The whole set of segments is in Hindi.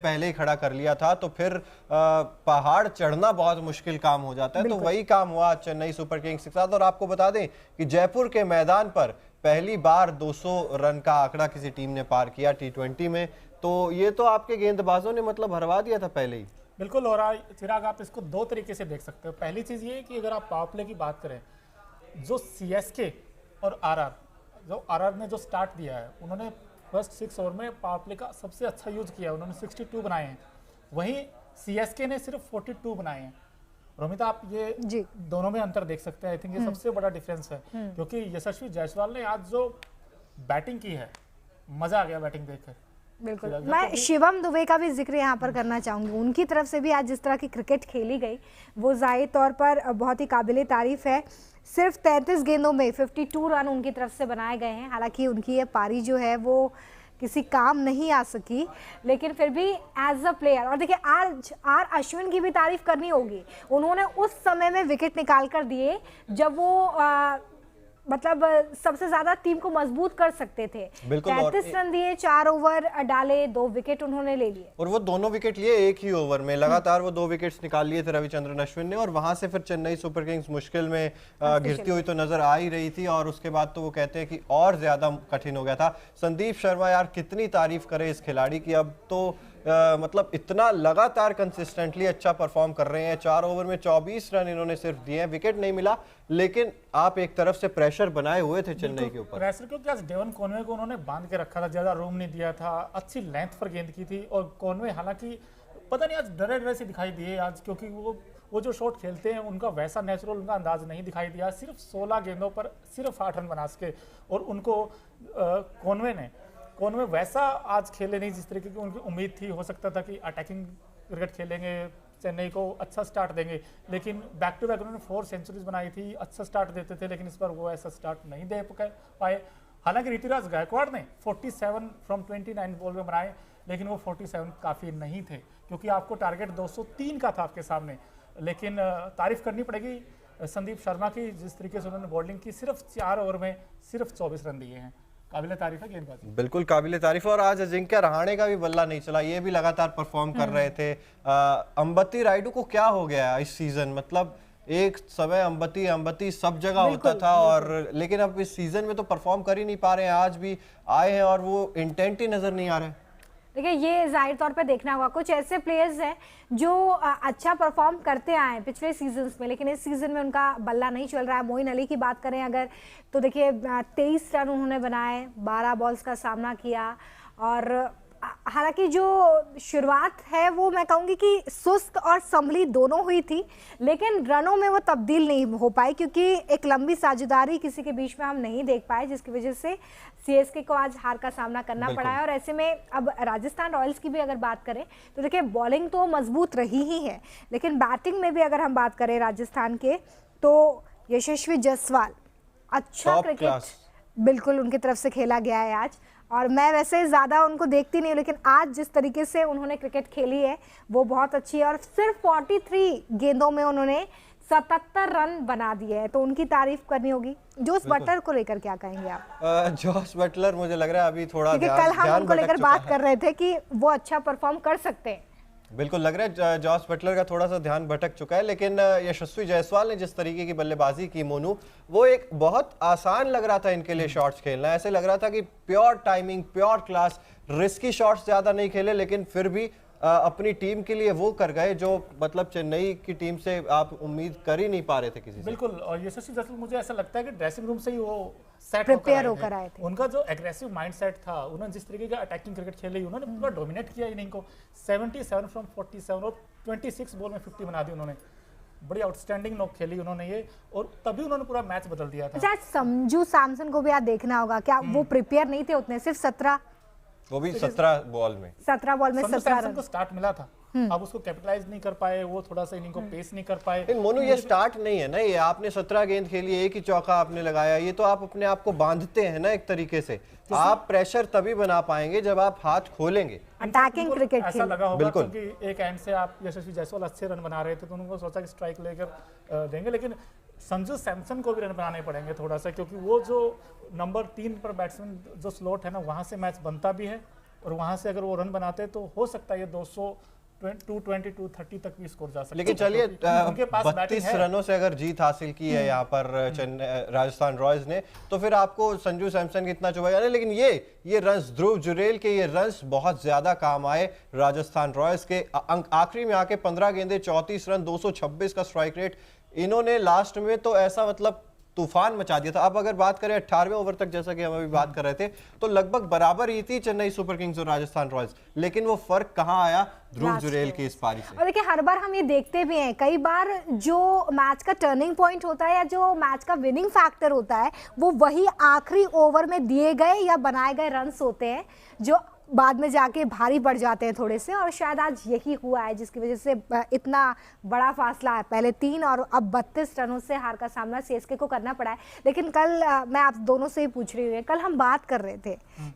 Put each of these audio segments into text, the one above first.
पहले ही खड़ा कर लिया था तो फिर पहाड़ चढ़ना बहुत मुश्किल काम हो जाता है। तो वही काम हुआ चेन्नई सुपर किंग्स के साथ। और आपको बता दें कि जयपुर के मैदान पर पहली बार 200 रन का आंकड़ा किसी टीम ने पार किया T20 में। तो ये तो आपके गेंदबाजों ने मतलब हरवा दिया था पहले ही। बिल्कुल। और चिराग, आप इसको दो तरीके से देख सकते हो। पहली चीज ये कि अगर आप पावर प्ले की बात करें, जो CSK और RR, जो RR ने जो स्टार्ट दिया है, उन्होंने फर्स्ट 6 ओवर में पावर प्ले का सबसे अच्छा यूज किया। उन्होंने 62 बनाए हैं, वहीं CSK ने सिर्फ 42 बनाए हैं। रोमिता, आप ये दोनों में अंतर देख सकते हैं। आई थिंक ये सबसे बड़ा डिफरेंस है, क्योंकि यशस्वी जायसवाल ने आज जो बैटिंग की है, मजा आ गया बैटिंग देखकर। बिल्कुल। मैं शिवम दुबे का भी जिक्र यहाँ पर करना चाहूंगी। उनकी तरफ से भी आज जिस तरह की क्रिकेट खेली गई, वो जाहिर तौर पर बहुत ही काबिले तारीफ है। सिर्फ 33 गेंदों में 52 रन उनकी तरफ से बनाए गए हैं। हालांकि उनकी ये पारी जो है वो किसी काम नहीं आ सकी, लेकिन फिर भी एज अ प्लेयर, और देखिए आज अश्विन की भी तारीफ करनी होगी। उन्होंने उस समय में विकेट निकाल कर दिए जब वो मतलब सबसे ज्यादा टीम को मजबूत कर सकते थे। 33 रन दिए, 4 ओवर डाले, 2 विकेट उन्होंने ले लिए। और वो दोनों विकेट लिए एक ही ओवर में। लगातार वो 2 विकेट्स निकाल लिए थे रविचंद्रन अश्विन ने। और वहां से फिर चेन्नई सुपर किंग्स मुश्किल में घिरती हुई तो नजर आ ही रही थी। और उसके बाद तो वो कहते हैं कि और ज्यादा कठिन हो गया था। संदीप शर्मा, यार कितनी तारीफ करे इस खिलाड़ी की। अब तो मतलब इतना लगातार कंसिस्टेंटली अच्छा परफॉर्म कर रहे हैं। 4 ओवर में 24 रन इन्होंने सिर्फ दिए हैं, विकेट नहीं मिला, लेकिन आप एक तरफ से प्रेशर बनाए हुए थे चेन्नई के ऊपर। प्रेशर क्योंकि आज डेवन कॉनवे को उन्होंने बांध के रखा था, ज्यादा रूम नहीं दिया था, अच्छी लेंथ पर गेंद की थी। और कॉनवे हालांकि पता नहीं आज डरे डरे से दिखाई दिए आज, क्योंकि वो जो शॉट खेलते हैं उनका वैसा नेचुरल उनका अंदाज नहीं दिखाई दिया। सिर्फ 16 गेंदों पर सिर्फ 8 रन बना सके। और उनको कॉनवे वैसा आज खेले नहीं जिस तरीके की उनकी उम्मीद थी। हो सकता था कि अटैकिंग क्रिकेट खेलेंगे, चेन्नई को अच्छा स्टार्ट देंगे, लेकिन बैक टू बैक उन्होंने 4 सेंचुरीज बनाई थी, अच्छा स्टार्ट देते थे, लेकिन इस बार वो ऐसा स्टार्ट नहीं दे पाए। हालांकि ऋतुराज गायकवाड़ ने 47 फ्रॉम 29 बॉल में बनाए, लेकिन वो 47 काफ़ी नहीं थे, क्योंकि आपको टारगेट 203 का था आपके सामने। लेकिन तारीफ करनी पड़ेगी संदीप शर्मा की, जिस तरीके से उन्होंने बॉलिंग की, सिर्फ 4 ओवर में सिर्फ 24 रन दिए हैं। काबिले तारीफ है गेंदबाजी, बिल्कुल काबिले तारीफ। और आज अजिंक्य रहाणे का भी बल्ला नहीं चला, ये भी लगातार परफॉर्म कर रहे थे। अंबती रायडू को क्या हो गया इस सीजन? मतलब एक समय अंबती सब जगह होता था, और लेकिन अब इस सीजन में तो परफॉर्म कर ही नहीं पा रहे हैं। आज भी आए हैं और वो इंटेंट ही नजर नहीं आ रहा है। देखिए, ये जाहिर तौर पे देखना होगा। कुछ ऐसे प्लेयर्स हैं जो अच्छा परफॉर्म करते आए हैं पिछले सीजन्स में, लेकिन इस सीजन में उनका बल्ला नहीं चल रहा है। मोइन अली की बात करें अगर, तो देखिए 23 रन उन्होंने बनाए, 12 बॉल्स का सामना किया। और हालांकि जो शुरुआत है वो मैं कहूँगी कि सुस्त और संभली दोनों हुई थी, लेकिन रनों में वो तब्दील नहीं हो पाई, क्योंकि एक लंबी साझेदारी किसी के बीच में हम नहीं देख पाए, जिसकी वजह से CSK को आज हार का सामना करना पड़ा है। और ऐसे में अब राजस्थान रॉयल्स की भी अगर बात करें तो देखिए बॉलिंग तो मजबूत रही ही है, लेकिन बैटिंग में भी अगर हम बात करें राजस्थान के, तो यशस्वी जायसवाल अच्छा क्रिकेट बिल्कुल उनकी तरफ से खेला गया है आज। और मैं वैसे ज़्यादा उनको देखती नहीं हूँ, लेकिन आज जिस तरीके से उन्होंने क्रिकेट खेली है वो बहुत अच्छी है। और सिर्फ 43 गेंदों में उन्होंने 77 रन बना दिए हैं, तो उनकी तारीफ करनी होगी। जोस बटलर को लेकर क्या कहेंगे आप? जोस बटलर मुझे लग रहा है अभी थोड़ा कल हम उनको लेकर बात कर रहे थे कि वो अच्छा परफॉर्म कर सकते हैं। बिल्कुल लग रहा है जॉस बटलर का थोड़ा सा ध्यान भटक चुका है, लेकिन यशस्वी जायसवाल ने जिस तरीके की बल्लेबाजी की मोनू, वो एक बहुत आसान लग रहा था इनके लिए शॉट्स खेलना। ऐसे लग रहा था कि pure timing, pure class, risky shots ज्यादा नहीं खेले, लेकिन फिर भी अपनी टीम के लिए वो कर गए जो मतलब चेन्नई की टीम से आप उम्मीद कर ही नहीं पा रहे थे किसी से। बिल्कुल। और यशस्वी जायसवाल मुझे ऐसा लगता है कि ड्रेसिंग रूम से ही वो प्रिपेयर होकर आए थे। उनका जो एग्रेसिव माइंडसेट था, उन्होंने जिस तरीके का अटैकिंग क्रिकेट खेली, उन्होंने पूरा डोमिनेट किया इनिंग को। 77 फ्रॉम 47 और 26 बॉल में 50 बना दी उन्होंने। बड़ी आउटस्टैंडिंग नॉक खेली उन्होंने ये, और तभी उन्होंने पूरा मैच बदल दिया था। अच्छा, संजू सैमसन को भी आज देखना होगा, क्या वो प्रिपेयर नहीं थे उतने? सिर्फ 17, वो भी 17 बॉल में 17 रन को स्टार्ट मिला था। अब उसको कैपिटलाइज नहीं कर पाए, वो थोड़ा सा इनिंग को पेस नहीं कर पाए। लेकिन मोनू ये स्टार्ट नहीं है ना, ये आपने 17 गेंद खेली, एक ही चौका आपने लगाया, ये तो आप अपने आप को बांधते हैं ना एक तरीके से। आप प्रेशर तभी बना पाएंगे जब आप हाथ खोलेंगे। अटैकिंग क्रिकेट ऐसा लगा होगा, बिल्कुल। क्योंकि एक एंड से आप यशस्वी जायसवाल अच्छे रन बना रहे थे, तो उन्होंने सोचा कि स्ट्राइक लेकर देंगे, लेकिन संजू सैमसन को भी रन बनाने पड़ेंगे थोड़ा सा, क्योंकि वो जो नंबर 3 पर बैट्समैन जो स्लॉट है ना, वहां से मैच बनता भी है और वहां से अगर वो रन बनाते तो हो सकता है ये 220 230 तक भी स्कोर जा सकता है। लेकिन चलिए उनके पास बैटिंग 32 है। रनों से अगर जीत हासिल की है यहाँ पर राजस्थान रॉयल्स ने, तो फिर आपको संजू सैमसन कितना चुभेगा नहीं। लेकिन ये रन्स, ध्रुव जुरेल के ये रन्स बहुत ज्यादा काम आए राजस्थान रॉयल्स के। अंक आखिरी में आके 15 गेंदे 34 रन, 226 का स्ट्राइक रेट। इन्होंने लास्ट में तो ऐसा मतलब तूफान मचा दिया था। अब अगर बात करें 18वें ओवर तक, जैसा कि हम अभी बात कर रहे थे, तो लगभग बराबर ही थी चेन्नई सुपर किंग्स और राजस्थान रॉयल्स। लेकिन वो फर्क कहाँ आया? ध्रुव जुरेल की इस पारी से। और देखिए हर बार हम ये देखते भी हैं, कई बार जो मैच का टर्निंग पॉइंट होता है या जो मैच का विनिंग फैक्टर होता है वो वही आखिरी ओवर में दिए गए या बनाए गए रन्स होते हैं जो बाद में जाके भारी पड़ जाते हैं थोड़े से। और शायद आज यही हुआ है जिसकी वजह से इतना बड़ा फासला है, पहले 3 और अब 32 रनों से हार का सामना सीएसके को करना पड़ा है। लेकिन कल मैं आप दोनों से ही पूछ रही हूँ, कल हम बात कर रहे थे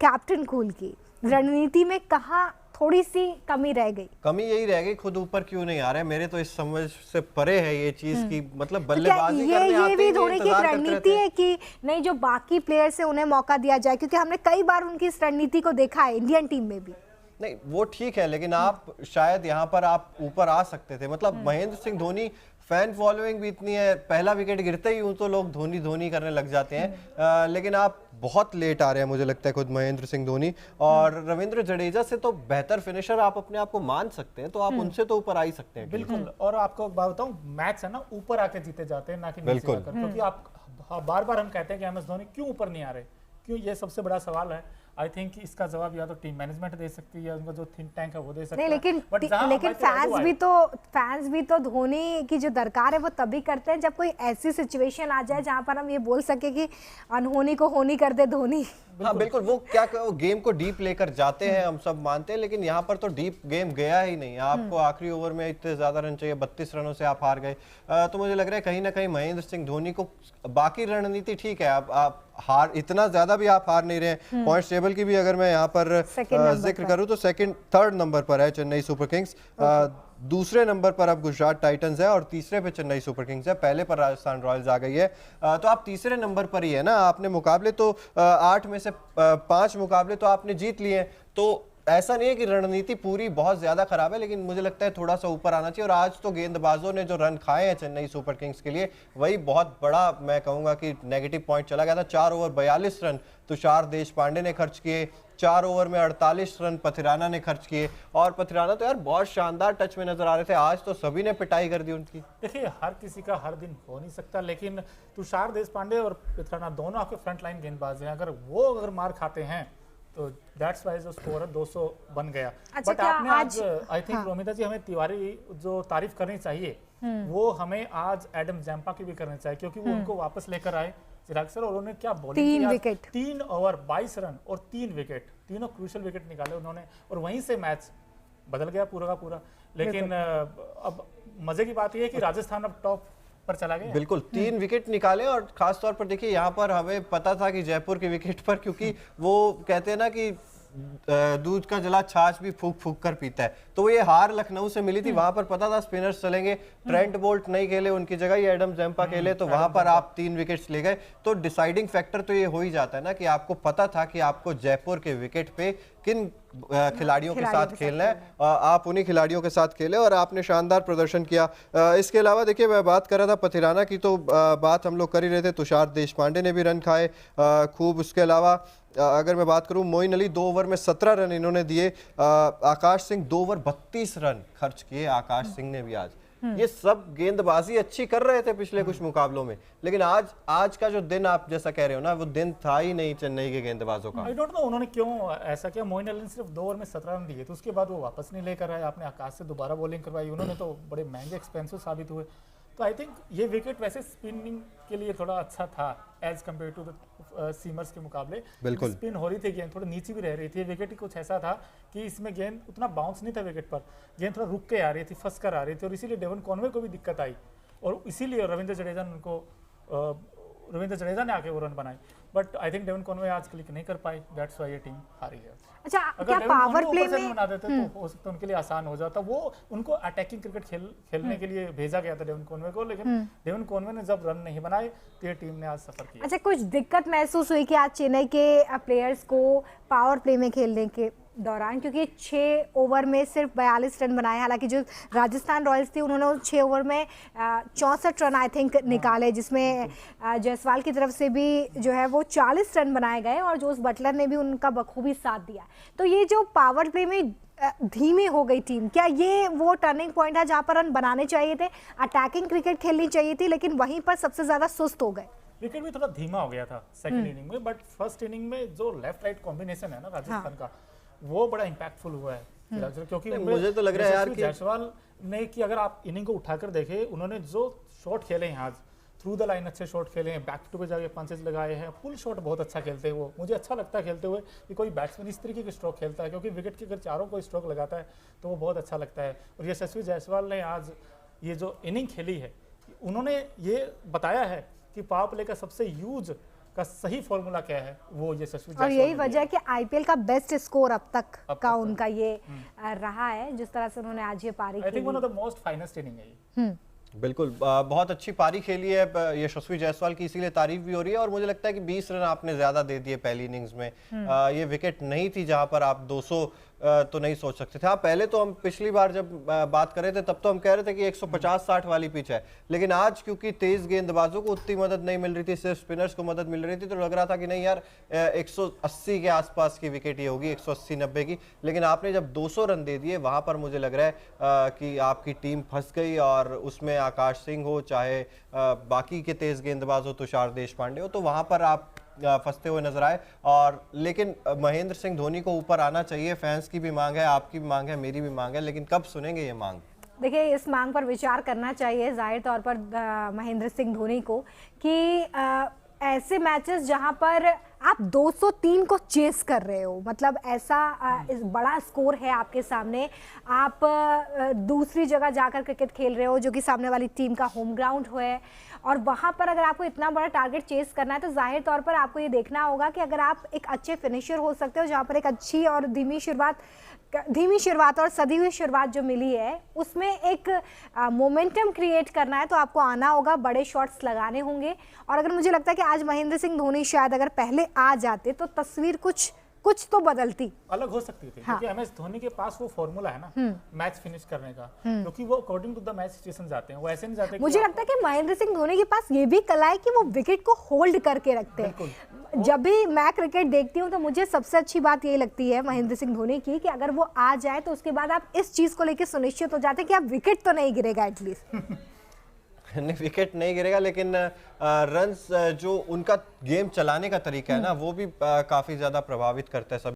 कैप्टन कूल की रणनीति में कहाँ थोड़ी सी कमी रह गई। कमी यही रह गई, खुद ऊपर क्यों नहीं आ रहे। मेरे तो इस समझ से परे है ये चीज की, मतलब बल्लेबाजी करने आते ये भी ही थोड़ी की इंतजार करते रणनीति रहते हैं। है कि नहीं जो बाकी प्लेयर्स है उन्हें मौका दिया जाए, क्योंकि हमने कई बार उनकी इस रणनीति को देखा है इंडियन टीम में भी। नहीं वो ठीक है, लेकिन आप शायद यहाँ पर आप ऊपर आ सकते थे। मतलब महेंद्र सिंह धोनी, फैन फॉलोइंग भी इतनी है, पहला विकेट गिरते ही यूं तो लोग धोनी धोनी करने लग जाते हैं। लेकिन आप बहुत लेट आ रहे हैं, मुझे लगता है खुद महेंद्र सिंह धोनी। और रविंद्र जडेजा से तो बेहतर फिनिशर आप अपने आप को मान सकते हैं, तो आप उनसे तो ऊपर आ ही सकते हैं। बिल्कुल। और आपको एक बात बताऊं, मैच है ना ऊपर आके जीते जाते हैं, ना कि नीचे आकर। क्योंकि आप बार बार हम कहते हैं कि MS धोनी क्यों ऊपर नहीं आ रहे, क्यों, ये सबसे बड़ा सवाल है। आई थिंक इसका जवाब या तो टीम मैनेजमेंट दे सकती है या उनका जो थिंक टैंक है वो दे सकता है। लेकिन फैंस भी तो धोनी की जो दरकार है वो तभी करते हैं जब कोई ऐसी सिचुएशन आ जाए जहां पर हम ये बोल सके कि अनहोनी को होनी कर दे धोनी। हाँ बिल्कुल, वो क्या वो गेम को डीप लेकर जाते हैं, हम सब मानते हैं। लेकिन यहाँ पर तो डीप गेम गया ही नहीं। आपको आखिरी ओवर में इतने ज्यादा रन चाहिए, 32 रनों से आप हार गए। तो मुझे लग रहा है कहीं ना कहीं महेंद्र सिंह धोनी को, बाकी रणनीति ठीक है, आप हार इतना ज्यादा भी आप हार नहीं रहे हैं। पॉइंट्स टेबल की भी अगर मैं यहाँ पर जिक्र करूँ तो थर्ड नंबर पर है चेन्नई सुपर किंग्स, दूसरे नंबर पर अब गुजरात टाइटंस है और तीसरे पे चेन्नई सुपर किंग्स है, पहले पर राजस्थान रॉयल्स आ गई है। तो आप तीसरे नंबर पर ही है ना। आपने मुकाबले तो 8 में से 5 मुकाबले तो आपने जीत लिए हैं। तो ऐसा नहीं है कि रणनीति पूरी बहुत ज्यादा खराब है, लेकिन मुझे लगता है थोड़ा सा ऊपर आना चाहिए। और आज तो गेंदबाजों ने जो रन खाए हैं चेन्नई सुपर किंग्स के लिए, वही बहुत बड़ा मैं कहूंगा कि नेगेटिव पॉइंट चला गया था। 4 ओवर 42 रन तुषार देशपांडे ने खर्च किए, 4 ओवर में 48 रन पथिराना ने खर्च किए। और पथिराना तो यार बहुत शानदार टच में नजर आ रहे थे, आज तो सभी ने पिटाई कर दी उनकी। देखिए हर किसी का हर दिन हो नहीं सकता, लेकिन तुषार देशपांडे और पथिराना दोनों आपके फ्रंट लाइन गेंदबाज हैं। अगर मार खाते हैं तो दैट्स वाई जो स्कोर है 200 बन गया। अच्छा, बट आपने आज आई थिंक हाँ। रोमिता जी, हमें तिवारी जो तारीफ करनी चाहिए वो हमें आज एडम जैम्पा की भी करनी चाहिए, क्योंकि वो उनको वापस लेकर आए चिराग सर, और उन्होंने क्या बॉलिंग 3 विकेट, 3 ओवर 22 रन और 3 विकेट, तीनों क्रूशियल विकेट निकाले उन्होंने, और वहीं से मैच बदल गया पूरा का पूरा। लेकिन अब मजे की बात यह है कि राजस्थान अब टॉप पर चला गया। बिल्कुल 3 विकेट निकाले। और खास तौर पर देखिए यहाँ पर हमें पता था कि जयपुर के विकेट पर, क्योंकि वो कहते हैं ना कि दूध का जला छाछ भी फूक फूक कर पीता है, तो ये हार लखनऊ से मिली थी। वहां पर पता था स्पिनर्स चलेंगे, ट्रेंट बोल्ट नहीं खेले, उनकी जगह ये एडम जैम्पा खेले, तो वहां पर आप 3 विकेट्स ले गए। तो डिसाइडिंग फैक्टर तो ये हो ही जाता है ना कि आपको पता था कि आपको जयपुर के विकेट पे किन खिलाड़ियों के साथ खेलना है, आप उन्हीं खिलाड़ियों के साथ खेले और आपने शानदार प्रदर्शन किया। इसके अलावा देखिए मैं बात कर रहा था पथिराना की, तो बात हम लोग कर ही रहे थे, तुषार देशपांडे ने भी रन खाए खूब। उसके अलावा अगर मैं बात करूं, मोइन अली 2 ओवर में 17 रन इन्होंने दिए। आकाश सिंह 2 ओवर 32 रन खर्च किए आकाश सिंह ने भी आज। ये सब गेंदबाजी अच्छी कर रहे थे पिछले कुछ मुकाबलों में, लेकिन आज का जो दिन आप जैसा कह रहे हो ना, वो दिन था ही नहीं चेन्नई के गेंदबाजों का। आई डोंट नो उन्होंने क्यों ऐसा किया। मोइन अली ने सिर्फ 2 ओवर में 17 रन दिए, तो उसके बाद वो वापस नहीं लेकर आए। आपने आकाश से दोबारा बॉलिंग करवाई, उन्होंने तो बड़े महंगे एक्सपेंसिव साबित हुए। तो आई थिंक ये विकेट वैसे स्पिनिंग के लिए थोड़ा अच्छा था as compare to the seamers के मुकाबले। बिल्कुल स्पिन हो रही थी, गेंद थोड़ी नीचे भी रह रही थी। विकेट ही कुछ ऐसा था कि इसमें गेंद उतना बाउंस नहीं था विकेट पर, गेंद थोड़ा रुक के आ रही थी, फंस कर आ रही थी, और इसीलिए डेवन कॉनवे को भी दिक्कत आई, और इसीलिए रविंद्र जडेजा ने आके वो रन बनाए। But I think Devon Conway आज क्लिक नहीं कर पाई, दैट्स व्हाई ये टीम हारी है। अच्छा, अगर क्या डेवन पावर कॉनवे प्ले में बना देते तो हो सकता है उनके लिए आसान हो जाता। वो उनको अटैकिंग क्रिकेट खेलने के लिए भेजा गया था डेवन कॉनवे को, लेकिन डेवन कॉनवे ने जब रन नहीं बनाए तो ये टीम ने आज सफर किया। अच्छा, कुछ दिक्कत महसूस हुई कि आज चेन्नई के प्लेयर्स को पावर प्ले में खेलने के दौरान, क्योंकि 6 ओवर में सिर्फ 42 रन बनाए। हालांकि जो राजस्थान रॉयल्स थी उन्होंने 6 ओवर में 64 रन आई थिंक निकाले, जिसमें जायसवाल की तरफ से भी जो है वो 40 रन बनाए गए और जोस बटलर ने भी उनका बखूबी साथ दिया। तो ये जो पावर प्ले में धीमी हो गई टीम, क्या ये वो टर्निंग पॉइंट है जहां पर रन बनाने चाहिए थे, अटैकिंग क्रिकेट खेलनी चाहिए थी, लेकिन वहीं पर सबसे ज्यादा सुस्त हो गए? विकेट भी थोड़ा धीमा हो गया था सेकंड इनिंग में, बट फर्स्ट इनिंग में जो लेफ्ट राइट कॉम्बिनेशन है ना राजस्थान का, वो बड़ा इंपैक्टफुल हुआ है। क्योंकि मुझे तो लग रहा है यार कि जायसवाल ने कि अगर आप इनिंग को उठाकर देखें, उन्होंने जो शॉट खेले हैं आज, थ्रू द लाइन अच्छे शॉट खेले हैं, बैक टू पे जाके पंचेस लगाए हैं, पुल शॉट बहुत अच्छा खेलते हैं वो। मुझे अच्छा लगता है खेलते हुए कि कोई बैट्समैन इस तरीके के स्ट्रोक खेलता है, क्योंकि विकेट के अगर चारों को स्ट्रोक लगाता है तो वो बहुत अच्छा लगता है। और यशस्वी जायसवाल ने आज ये जो इनिंग खेली है, उन्होंने ये बताया है कि पावर प्ले का सबसे यूज का सही फॉर्मूला क्या है, वो यशस्वी और यही वजह है कि आईपीएल का बेस्ट स्कोर अब तक का उनका ये रहा है, जिस तरह से उन्होंने आज ये पारी खेली। I think one of the most finest inning है ये। बिल्कुल, बहुत अच्छी पारी खेली है यशस्वी जायसवाल की, इसीलिए तारीफ भी हो रही है। और मुझे लगता है कि 20 रन आपने ज्यादा दे दिए पहली इनिंग्स में। ये विकेट नहीं थी जहां पर आप 200 तो नहीं सोच सकते थे। हाँ, पहले तो हम पिछली बार जब बात कर रहे थे तब तो हम कह रहे थे कि 150-60 वाली पिच है, लेकिन आज क्योंकि तेज गेंदबाजों को उतनी मदद नहीं मिल रही थी, सिर्फ स्पिनर्स को मदद मिल रही थी, तो लग रहा था कि नहीं यार 180 के आसपास की विकेट ये होगी, 180-90 की। लेकिन आपने जब 200 रन दे दिए, वहां पर मुझे लग रहा है कि आपकी टीम फंस गई। और उसमें आकाश सिंह हो, चाहे बाकी के तेज गेंदबाज हो, तुषार देशपांडे हो, तो वहां पर आप फंसते हुए नजर आए। और लेकिन महेंद्र सिंह धोनी को ऊपर आना चाहिए। फैंस की भी मांग है, आपकी भी मांग है, मेरी भी मांग है, लेकिन कब सुनेंगे ये मांग? देखिए, इस मांग पर विचार करना चाहिए जाहिर तौर पर महेंद्र सिंह धोनी को, कि ऐसे मैचेस जहां पर आप 203 को चेस कर रहे हो, मतलब ऐसा इस बड़ा स्कोर है आपके सामने, आप दूसरी जगह जाकर क्रिकेट खेल रहे हो जो कि सामने वाली टीम का होम ग्राउंड है, और वहां पर अगर आपको इतना बड़ा टारगेट चेस करना है तो जाहिर तौर पर आपको ये देखना होगा कि अगर आप एक अच्छे फिनिशर हो सकते हो, जहां पर एक अच्छी और धीमी शुरुआत और सदी हुई शुरुआत जो मिली है उसमें एक मोमेंटम क्रिएट करना है, तो आपको आना होगा, बड़े शॉट्स लगाने होंगे। और अगर मुझे लगता है कि आज महेंद्र सिंह धोनी शायद अगर पहले आ जाते तो तस्वीर कुछ तो बदलती, अलग हो सकती थी। हाँ। क्योंकि एमएस धोनी के पास वो फॉर्मूला है ना मैच फिनिश करने का, क्योंकि वो according to the match situation जाते हैं, वो ऐसे नहीं जाते। मुझे लगता है कि महेंद्र सिंह धोनी के पास ये भी कला है कि वो विकेट को होल्ड करके रखते हैं। जब भी मैं क्रिकेट देखती हूँ तो मुझे सबसे अच्छी बात ये लगती है महेंद्र सिंह धोनी की, कि अगर वो आ जाए तो उसके बाद आप इस चीज को लेकर सुनिश्चित हो जाते हैं कि आप विकेट तो नहीं गिरेगा एटलीस्ट। नहीं, विकेट नहीं गिरेगा, लेकिन रन्स जो उनका गेम चलाने का तरीका है ना, वो भी काफी ज्यादा प्रभावित करता है सब।